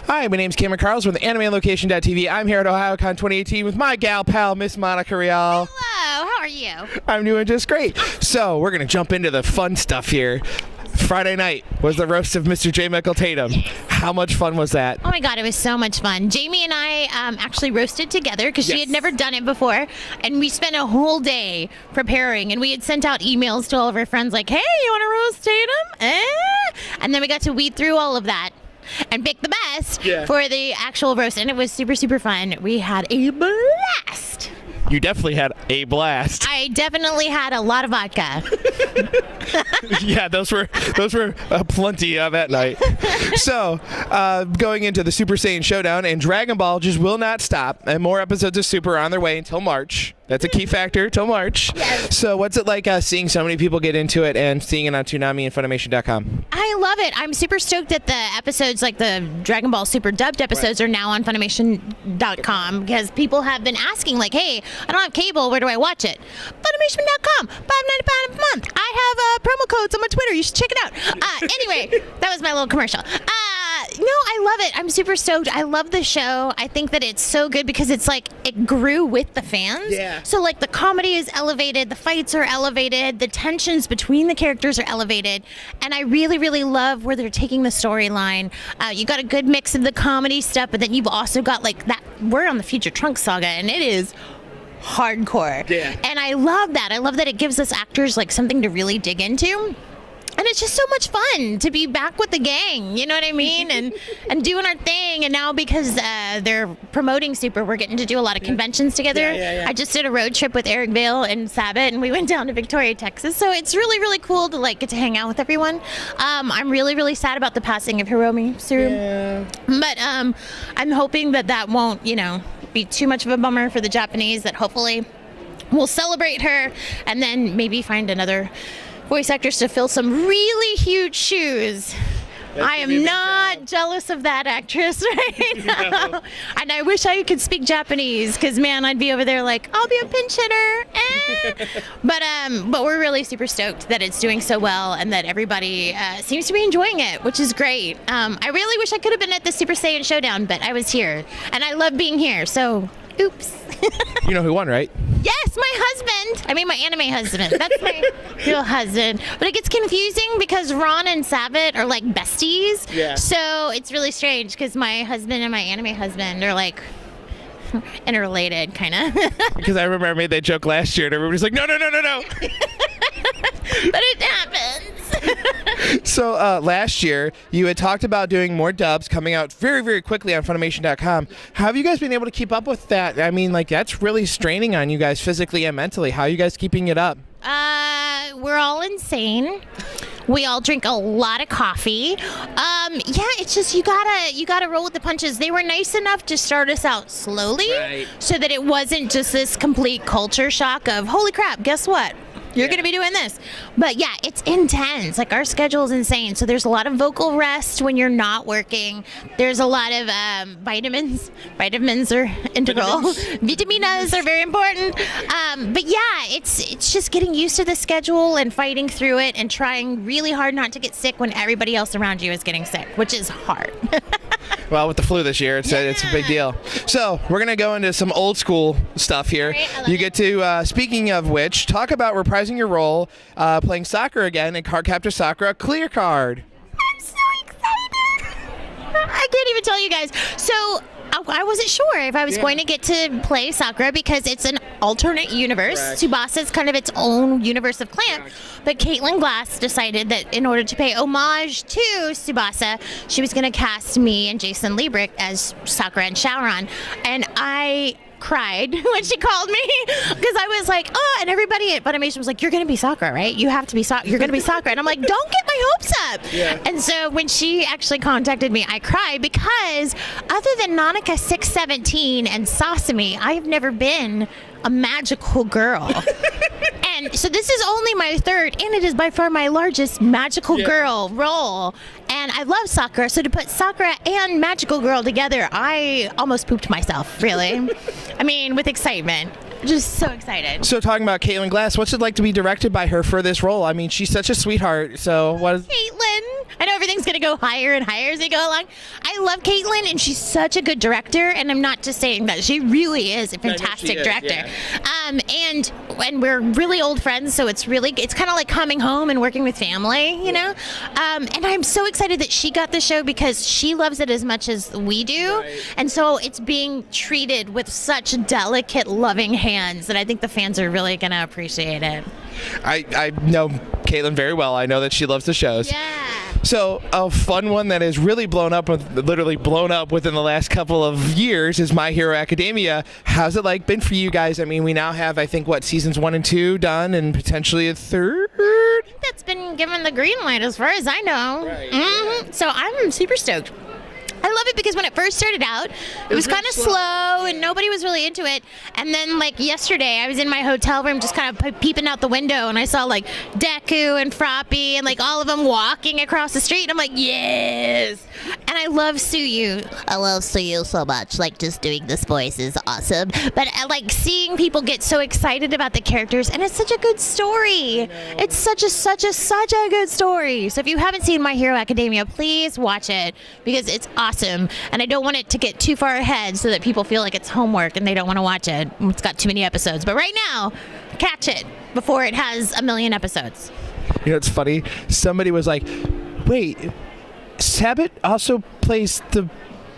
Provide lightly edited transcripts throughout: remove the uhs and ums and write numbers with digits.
Hi, my name's Cameron Carlson with AnimeLocation.tv. I'm here at Ohayocon 2018 with my gal pal, Miss Monica Rial. Hello, how are you? I'm doing just great. So we're going to jump into the fun stuff here. Friday night was the roast of Mr. J. Michael Tatum. How much fun was that? Oh my God, it was so much fun. Jamie and I actually roasted together because she had never done it before, and we spent a whole day preparing, and we had sent out emails to all of our friends like, hey, you want to roast Tatum? And then we got to weed through all of that and pick the best for the actual roast, and it was super, super fun. We had a blast. You definitely had a blast. I definitely had a lot of vodka. Yeah, those were plenty that night. So, going into the Super Saiyan Showdown, and Dragon Ball just will not stop, and more episodes of Super are on their way until March. That's a key factor, till March. Yes. So what's it like seeing so many people get into it and seeing it on Toonami and Funimation.com? I love it. I'm super stoked that the episodes, like the Dragon Ball Super dubbed episodes, are now on Funimation.com because people have been asking, like, hey, I don't have cable. Where do I watch it? Funimation.com, $5.95 a month. I have promo codes on my Twitter. You should check it out. Anyway, that was my little commercial. No, I love it. I'm super stoked. I love the show. I think that it's so good because it's like it grew with the fans. Yeah. So like the comedy is elevated, the fights are elevated, the tensions between the characters are elevated, and I really, really love where they're taking the storyline. You got a good mix of the comedy stuff, but then you've also got like that. We're on the Future Trunks saga, and it is hardcore. Yeah. And I love that. I love that it gives us actors like something to really dig into. And it's just so much fun to be back with the gang, you know what I mean? And doing our thing. And now because they're promoting Super, we're getting to do a lot of conventions together. Yeah. I just did a road trip with Eric Vale and Sabbath, and we went down to Victoria, Texas. So it's really, really cool to like get to hang out with everyone. I'm really, really sad about the passing of Hiromi Suru. Yeah. But I'm hoping that won't, be too much of a bummer for the Japanese, that hopefully we'll celebrate her and then maybe find another voice actors to fill some really huge shoes. I am not jealous of that actress right now. No. And I wish I could speak Japanese because, man, I'd be over there like, I'll be a pinch hitter. But we're really super stoked that it's doing so well and that everybody seems to be enjoying it, which is great. I really wish I could have been at the Super Saiyan Showdown, but I was here. And I love being here, so oops. You know who won, right? Yes, my husband. I mean, my anime husband. That's my real husband. But it gets confusing because Ron and Sabat are like besties. Yeah. So it's really strange because my husband and my anime husband are like interrelated, kind of. Because I remember I made that joke last year and everybody's like, no. But it happens. So last year, you had talked about doing more dubs coming out very, very quickly on Funimation.com. How have you guys been able to keep up with that? I mean, like, that's really straining on you guys physically and mentally. How are you guys keeping it up? We're all insane. We all drink a lot of coffee. It's just you gotta roll with the punches. They were nice enough to start us out slowly, so that it wasn't just this complete culture shock of holy crap, guess what? You're going to be doing this. But yeah, it's intense. Like, our schedule is insane. So there's a lot of vocal rest when you're not working. There's a lot of vitamins. Vitamins are integral. Vitaminas are very important. But yeah, it's just getting used to the schedule and fighting through it and trying really hard not to get sick when everybody else around you is getting sick, which is hard. Well, with the flu this year, it's a big deal. So we're going to go into some old school stuff here. Right, you get to, speaking of which, talk about reprising your role, playing Sakura again in Cardcaptor Sakura Clear Card. I'm so excited. I can't even tell you guys. So I wasn't sure if I was going to get to play Sakura because it's an alternate universe. Tsubasa's kind of its own universe of Clamp. But Caitlin Glass decided that in order to pay homage to Tsubasa, she was going to cast me and Jason Liebrick as Sakura and Shaoran. And I cried when she called me because I was like, oh, and everybody at Funimation was like, you're going to be Sakura, right? You have to be Sakura. You're going to be Sakura. And I'm like, don't get my hopes up. Yeah. And so when she actually contacted me, I cried because other than Nonica 617 and Sasami, I've never been a magical girl. And so this is only my third, and it is by far my largest magical girl role. And I love Sakura, so to put Sakura and magical girl together, I almost pooped myself, really. I mean, with excitement. Just so excited. So talking about Caitlin Glass, what's it like to be directed by her for this role? I mean, she's such a sweetheart. So what is... Caitlin. I know everything's going to go higher and higher as we go along. I love Caitlin, and she's such a good director, and I'm not just saying that. She really is a fantastic director. Yeah. And we're really old friends, so it's kind of like coming home and working with family, you know? And I'm so excited that she got the show because she loves it as much as we do. Right. And so it's being treated with such delicate, loving hands that I think the fans are really going to appreciate it. I know Caitlin very well. I know that she loves the shows. Yeah. So a fun one that has really literally blown up within the last couple of years is My Hero Academia. How's it been for you guys? I mean, we now have, I think, seasons 1 and 2 done and potentially a third? I think that's been given the green light as far as I know. Right. Mm-hmm. So I'm super stoked. I love it because when it first started out, it was kind of slow and nobody was really into it. And then yesterday, I was in my hotel room just kind of peeping out the window and I saw Deku and Froppy and all of them walking across the street. And I'm like, yes. And I love Suyu. I love Suyu so much. Just doing this voice is awesome. But I like seeing people get so excited about the characters, and it's such a good story. It's such a good story. So if you haven't seen My Hero Academia, please watch it because it's awesome. And I don't want it to get too far ahead so that people feel like it's homework and they don't want to watch it. It's got too many episodes. But right now, catch it before it has 1 million episodes. You know, it's funny. Somebody was like, wait, Sabbath also plays the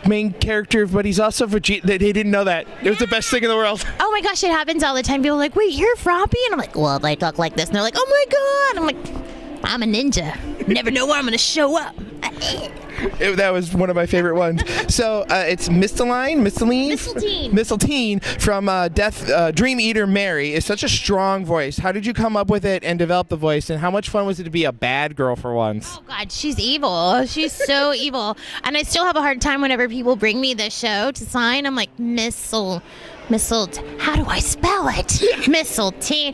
main character, but he's also Vegeta. They didn't know that. It was the best thing in the world. Oh my gosh, it happens all the time. People are like, wait, you're Froppy? And I'm like, well, they talk like this. And they're like, oh my God. I'm like, I'm a ninja. Never know where I'm going to show up. That was one of my favorite ones. So it's Mistletoe from Dream Eater Mary. Is such a strong voice. How did you come up with it and develop the voice? And how much fun was it to be a bad girl for once? Oh God, she's evil. She's so evil. And I still have a hard time whenever people bring me this show to sign. I'm like, how do I spell it? Mistletoe.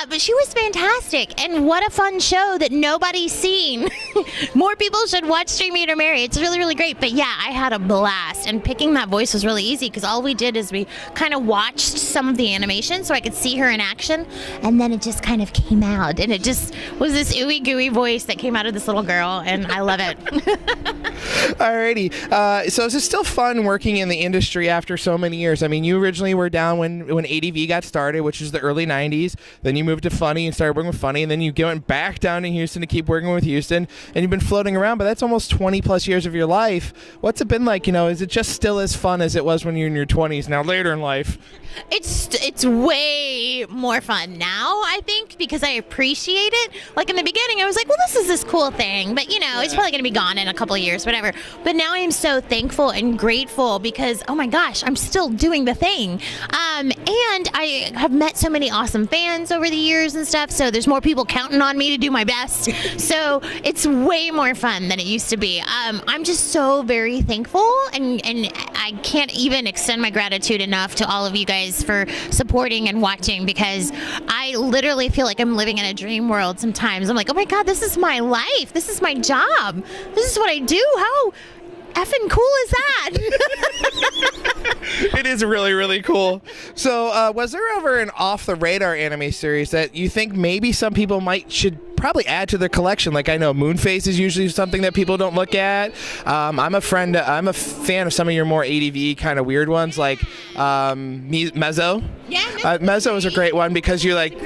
But she was fantastic, and what a fun show that nobody's seen. More people should watch Dream Eater Mary. It's really, really great. But yeah, I had a blast, and picking that voice was really easy because all we did is we kind of watched some of the animation so I could see her in action, and then it just kind of came out, and it just was this ooey gooey voice that came out of this little girl, and I love it. Alrighty. So is it still fun working in the industry after so many years? I mean, you originally were down when ADV got started, which is the early 90s. Then you moved to Funny and started working with Funny, and then you went back down to Houston to keep working with Houston, and you've been floating around, but that's almost 20 plus years of your life. What's it been like? Is it just still as fun as it was when you were in your 20s now later in life? It's way more fun now, I think, because I appreciate it. In the beginning, I was like, well, this is this cool thing, but it's probably going to be gone in a couple of years, whatever. But now I'm so thankful and grateful because, oh my gosh, I'm still doing the thing. And I have met so many awesome fans over the years and stuff, so there's more people counting on me to do my best. So it's way more fun than it used to be. I'm just so very thankful, and I can't even extend my gratitude enough to all of you guys for supporting and watching, because I literally feel like I'm living in a dream world sometimes. I'm like, oh my God, this is my life. This is my job. This is what I do. How effing cool is that? It is really, really cool. So was there ever an off-the-radar anime series that you think maybe some people should probably add to their collection? I know Moonface is usually something that people don't look at. I'm a fan of some of your more ADV kind of weird ones, like Mezzo. Yeah, Mezzo is a great one because you're like,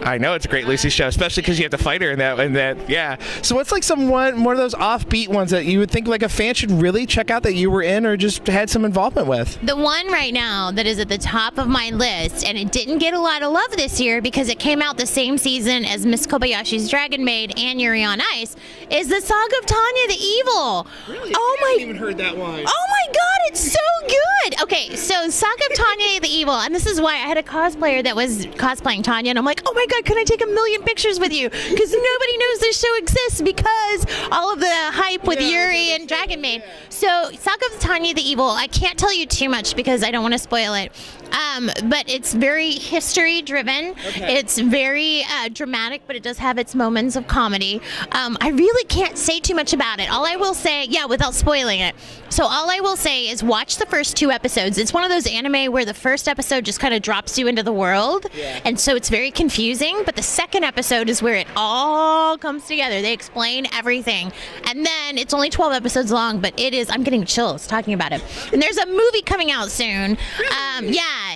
I know it's a great Lucy show, especially because you have to fight her in that. Yeah. So what's more of those offbeat ones that you would think a fan should really check out that you were in or just had some involvement with? The one right now that is at the top of my list, and it didn't get a lot of love this year because it came out the same season as Miss Kobayashi's Dragon Maid and Yuri on Ice, is the Saga of Tanya the Evil. Really? I haven't even heard that one. Oh my God, it's so good. Okay, so Saga of Tanya the Evil, and this is why I had a cosplayer that was cosplaying Tanya, and I'm like, oh my God, can I take 1 million pictures with you? Because nobody knows this show exists because all of the hype with Yuri and Dragon Maid. So Saga of Tanya the Evil, I can't tell you too much because I don't want to spoil it. But it's very history driven. Okay. It's very dramatic, but it does have its moments of comedy. I really can't say too much about it. All I will say, without spoiling it. So all I will say is watch the first 2 episodes. It's one of those anime where the first episode just kind of drops you into the world, and so it's very confusing, but the second episode is where it all comes together. They explain everything, and then it's only 12 episodes long, but it is, I'm getting chills talking about it. And there's a movie coming out soon,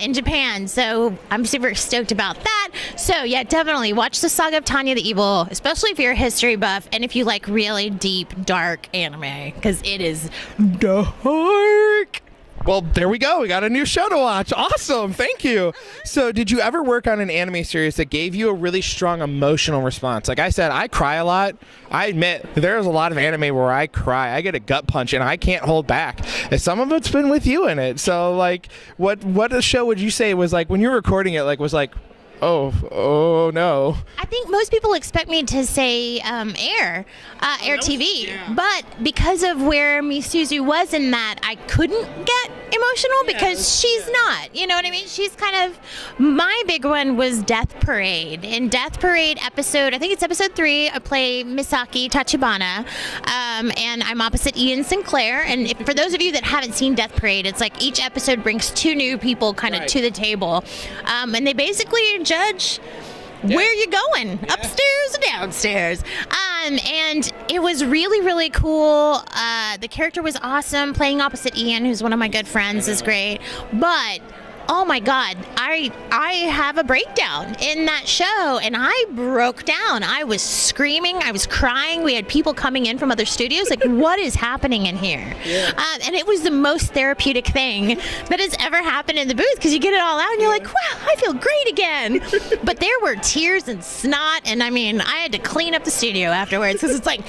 in Japan, so I'm super stoked about that. So yeah, definitely watch the Saga of Tanya the Evil, especially if you're a history buff and if you like really deep, dark anime, because it is dark. Well, there we go. We got a new show to watch. Awesome. Thank you. So did you ever work on an anime series that gave you a really strong emotional response? Like I said, I cry a lot. I admit there's a lot of anime where I cry. I get a gut punch and I can't hold back. And some of it's been with you in it. So like what a show would you say was like when you're recording it, like was like, oh no. I think most people expect me to say Air TV, but because of where Misuzu was in that, I couldn't get emotional because she's not. You know what I mean? She's kind of, my big one was Death Parade. In Death Parade episode, I think it's episode 3, I play Misaki Tachibana, and I'm opposite Ian Sinclair. And for those of you that haven't seen Death Parade, it's like each episode brings 2 new people kind of to the table, and they basically judge where you're going, upstairs or downstairs. And it was really, really cool. The character was awesome. Playing opposite Ian, who's one of my good friends, is great. But oh my God, I have a breakdown in that show, and I broke down. I was screaming, I was crying. We had people coming in from other studios, like, what is happening in here? And it was the most therapeutic thing that has ever happened in the booth, because you get it all out and you're like, wow, I feel great again. But there were tears and snot, and I mean, I had to clean up the studio afterwards, because it's like,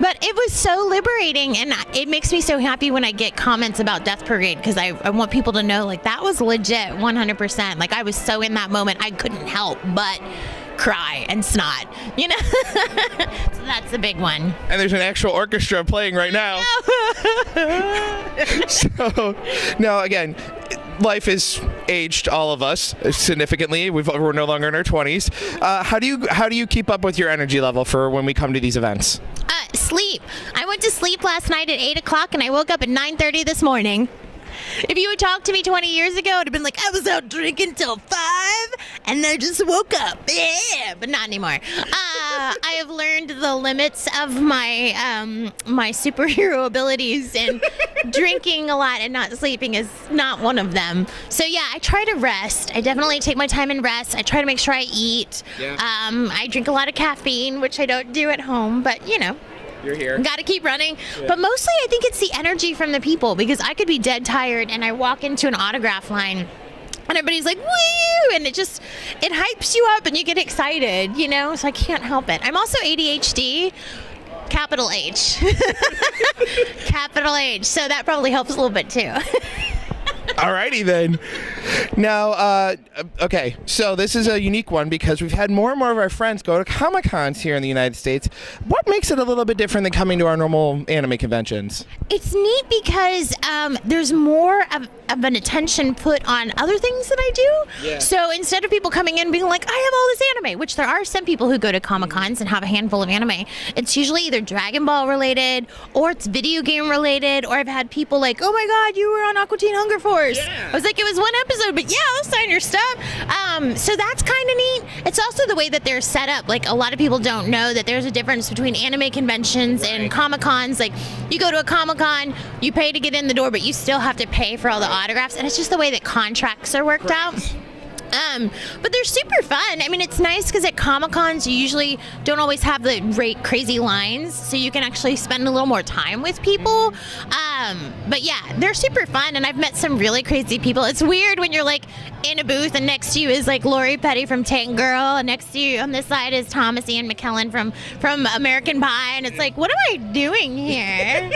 but it was so liberating, and it makes me so happy when I get comments about Death Parade, because I want people to know, like, that was legit 100%. Like, I was so in that moment, I couldn't help but cry and snot, you know. So that's the big one. And there's an actual orchestra playing right now. So now again, life has aged all of us significantly. We're no longer in our 20s. How do you keep up with your energy level for when we come to these events? Sleep. I went to sleep last night at 8 o'clock and I woke up at 9:30 this morning. If you had talked to me 20 years ago, it would have been like, I was out drinking till 5 and I just woke up. Yeah, but not anymore. I have learned the limits of my my superhero abilities, and drinking a lot and not sleeping is not one of them. So yeah, I try to rest. I definitely take my time and rest. I try to make sure I eat. I drink a lot of caffeine, which I don't do at home, but you know. You're here. Got to keep running. But mostly I think it's the energy from the people, because I could be dead tired and I walk into an autograph line and everybody's like, woo! And it hypes you up and you get excited, you know? So I can't help it. I'm also ADHD, capital H. Capital H. So that probably helps a little bit too. Alrighty then. Now, okay, so this is a unique one because we've had more and more of our friends go to Comic-Cons here in the United States. What makes it a little bit different than coming to our normal anime conventions? It's neat because there's more of an attention put on other things that I do. Yeah. So instead of people coming in being like, I have all this anime, which there are some people who go to Comic-Cons and have a handful of anime, it's usually either Dragon Ball related or it's video game related, or I've had people like, oh my God, you were on Aqua Teen Hunger Force. Yeah. I was like, it was one episode, but yeah, I'll sign your stuff. So that's kind of neat. It's also the way that they're set up. Like, a lot of people don't know that there's a difference between anime conventions and Comic-Cons. Like, you go to a Comic-Con, you pay to get in the door, but you still have to pay for all the autographs, and it's just the way that contracts are worked out. But they're super fun. I mean, it's nice because at Comic-Cons, you usually don't always have the crazy lines, so you can actually spend a little more time with people. But yeah, they're super fun, and I've met some really crazy people. It's weird when you're like in a booth and next to you is like Lori Petty from Tank Girl, and next to you on this side is Thomas Ian McKellen from American Pie, and it's like, what am I doing here?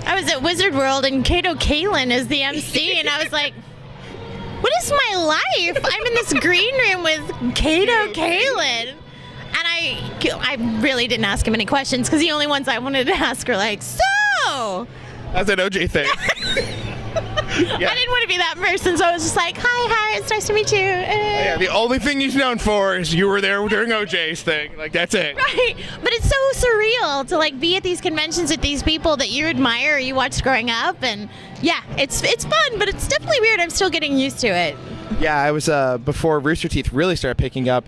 I was at Wizard World and Kato Kalin is the MC, and I was like, what is my life? I'm in this green room with Kato Kalin. And I really didn't ask him any questions, because the only ones I wanted to ask were like, so? That's an OJ thing. I didn't want to be that person, so I was just like, hi, it's nice to meet you. Yeah, the only thing he's known for is you were there during OJ's thing. Like, that's it. Right, but it's so surreal to like be at these conventions with these people that you admire or you watched growing up, and yeah, it's fun, but it's definitely weird. I'm still getting used to it. Yeah, I was before Rooster Teeth really started picking up.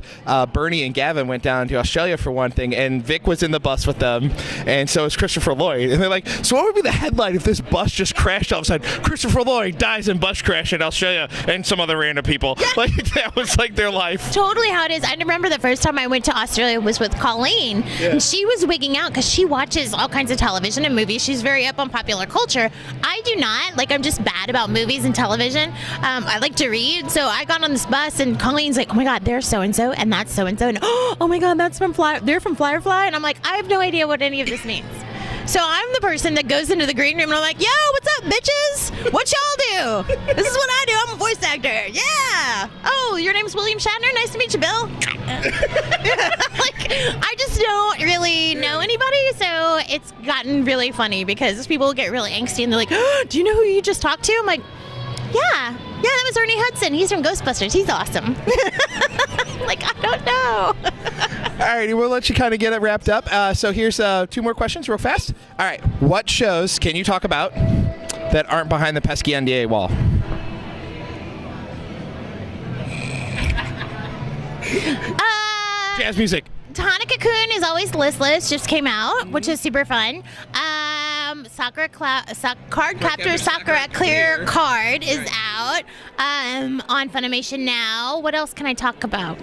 Bernie and Gavin went down to Australia for one thing, and Vic was in the bus with them, and so is Christopher Lloyd. And they're like, "So what would be the headline if this bus just crashed all of a sudden? Christopher Lloyd dies in bus crash in Australia, and some other random people." Like that was like their life. Totally how it is. I remember the first time I went to Australia was with Colleen, and she was wigging out because she watches all kinds of television and movies. She's very up on popular culture. I do not. Like, I'm just bad about movies and television. I like to read, so I got on this bus, and Colleen's like, "Oh my God, there's so and so, and that's so and so, and oh my God, that's from they're from Firefly," and I'm like, I have no idea what any of this means. So I'm the person that goes into the green room and I'm like, "Yo, what's up, bitches? What y'all do? This is what I do. I'm a voice actor. Yeah. Oh, your name's William Shatner. Nice to meet you, Bill." Like, I just don't really know anybody, so it's gotten really funny because people get really angsty and they're like, "Oh, do you know who you just talked to?" I'm like, yeah, that was Ernie Hudson. He's from Ghostbusters. He's awesome. Like, I don't know. All righty, we'll let you kind of get it wrapped up. So here's 2 more questions real fast. All right, what shows can you talk about that aren't behind the pesky NDA wall? Jazz music. Ohayocon is always listless. Just came out, which is super fun. Cardcaptor Sakura Clear Card is out on Funimation now. What else can I talk about?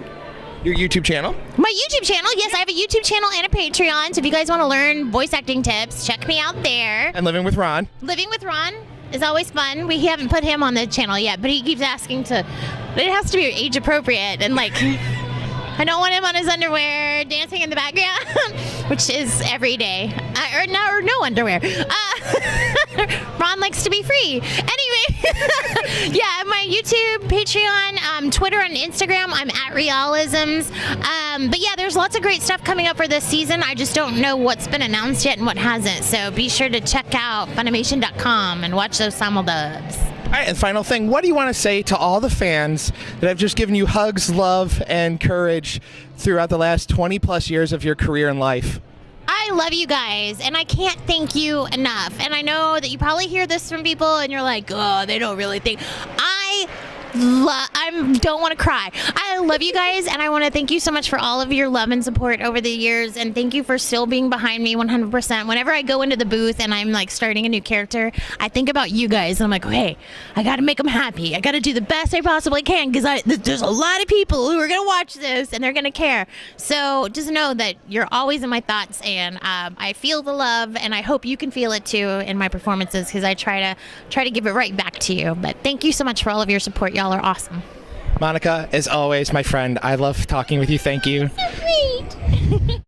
Your YouTube channel? My YouTube channel. Yes, I have a YouTube channel and a Patreon. So if you guys want to learn voice acting tips, check me out there. And Living with Ron. Living with Ron is always fun. We haven't put him on the channel yet, but he keeps asking to. But it has to be age appropriate and like. I don't want him on his underwear dancing in the background, which is every day, or no underwear. Ron likes to be free. Anyway, yeah, my YouTube, Patreon, Twitter, and Instagram, I'm at Realisms. But yeah, there's lots of great stuff coming up for this season. I just don't know what's been announced yet and what hasn't. So be sure to check out Funimation.com and watch those simuldubs. All right, and final thing, what do you want to say to all the fans that have just given you hugs, love, and courage throughout the last 20-plus years of your career and life? I love you guys, and I can't thank you enough. And I know that you probably hear this from people, and you're like, "Oh, they don't really think." I don't want to cry. I love you guys, and I want to thank you so much for all of your love and support over the years, and thank you for still being behind me 100%. Whenever I go into the booth and I'm like starting a new character, I think about you guys, and I'm like, "Hey, I got to make them happy. I got to do the best I possibly can because there's a lot of people who are going to watch this, and they're going to care." So just know that you're always in my thoughts, and I feel the love, and I hope you can feel it too in my performances because I try to give it right back to you. But thank you so much for all of your support. Y'all are awesome. Monica, as always, my friend, I love talking with you. Thank you. So sweet.